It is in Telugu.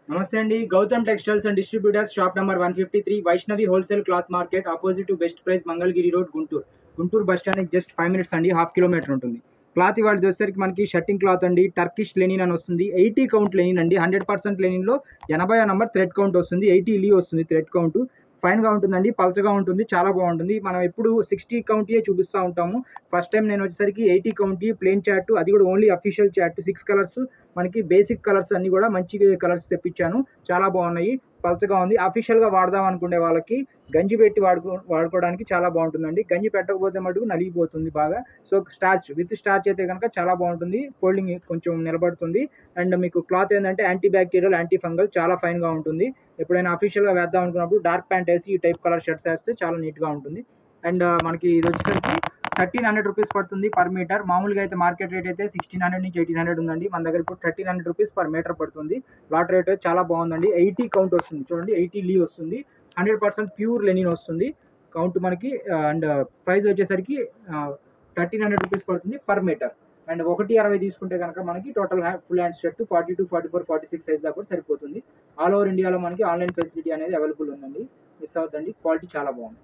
నమస్తే అండి. Gautam textiles and distributors, shop number 153, Vaishnavi wholesale cloth market, opposite to best price, Mangalagiri road, Guntur. Guntur bus స్టాండ్‌కి జస్ట్ 5 మినిట్స్ అండి, హాఫ్ కిలోమీటర్ ఉంటుంది. క్లాత్ ఇవాళ వచ్చేసరికి మనకి షర్టింగ్ క్లాత్ అండి. టర్కిష్ లెనిన్ అని వస్తుంది. 80 కౌంట్ లెనిన్ అండి. 100% లెనిన్‌లో 80 నంబర్ థ్రెడ్ కౌంట్ వస్తుంది. 80 లీ వస్తుంది థ్రెడ్ కౌంట్. ఫైన్‌గా ఉంటుందండి. పల్చగా ఉంటుంది. చాలా బాగుంటుంది. మనం ఎప్పుడు 60 కౌంటియే చూపిస్తా ఉంటాము. ఫస్ట్ టైం నేను వచ్చేసరికి 80 కౌంట్ ప్లెయిన్ చార్ట్, అది కూడా ఓన్లీ అఫీషియల్ చార్ట్, 6 కలర్స్, మనకి బేసిక్ కలర్స్ అన్ని కూడా మంచి కలర్స్ తెప్పించాను. చాలా బాగున్నాయి. పల్చగా ఉంది. అఫీషియల్గా వాడదాం అనుకునే వాళ్ళకి గంజి పెట్టి వాడుకోవడానికి చాలా బాగుంటుందండి. గంజి పెట్టకపోతే మటుకు నలిగిపోతుంది బాగా. సో స్టార్చ్ విత్ స్టార్చ్ అయితే కనుక చాలా బాగుంటుంది. ఫోల్డింగ్ కొంచెం నిలబడుతుంది. అండ్ మీకు క్లాత్ ఏంటంటే యాంటీ బ్యాక్టీరియల్, యాంటీ ఫంగల్, చాలా ఫైన్గా ఉంటుంది. ఎప్పుడైనా అఫీషియల్గా వేద్దాం అనుకున్నప్పుడు డార్క్ ప్యాంట్ వేసి ఈ టైప్ కలర్ షర్ట్స్ వేస్తే చాలా నీట్గా ఉంటుంది. అండ్ మనకి ఇది వచ్చేసరికి 1300 రూపీస్ పడుతుంది పర్ మీటర్. మామూలుగా అయితే మార్కెట్ రేట్ అయితే 1600 నుంచి 1800 ఉందండి. మన దగ్గర ఇప్పుడు 1300 రూపీస్ పర్ మీటర్ పడుతుంది. లాట్ రేట్ చాలా బాగుందండి. 80 కౌంట్ వస్తుంది చూడండి. 80 లీ వస్తుంది. 100% ప్యూర్ లెనిన్ వస్తుంది కౌంట్ మనకి. అండ్ ప్రైస్ వచ్చేసరికి 1300 రూపీస్ పడుతుంది పర్ మీటర్. అండ్ 160 తీసుకుంటే కనుక మనకి total full hand shirt 42, 44, 46 size దాకా సరిపోతుంది. ఆల్ ఓవర్ ఇండియాలో మనకి ఆన్లైన్ ఫెసిలిటీ అనేది అవైలబుల్ ఉందండి. మిస్ అవుతుంది. క్వాలిటీ చాలా బాగుంది.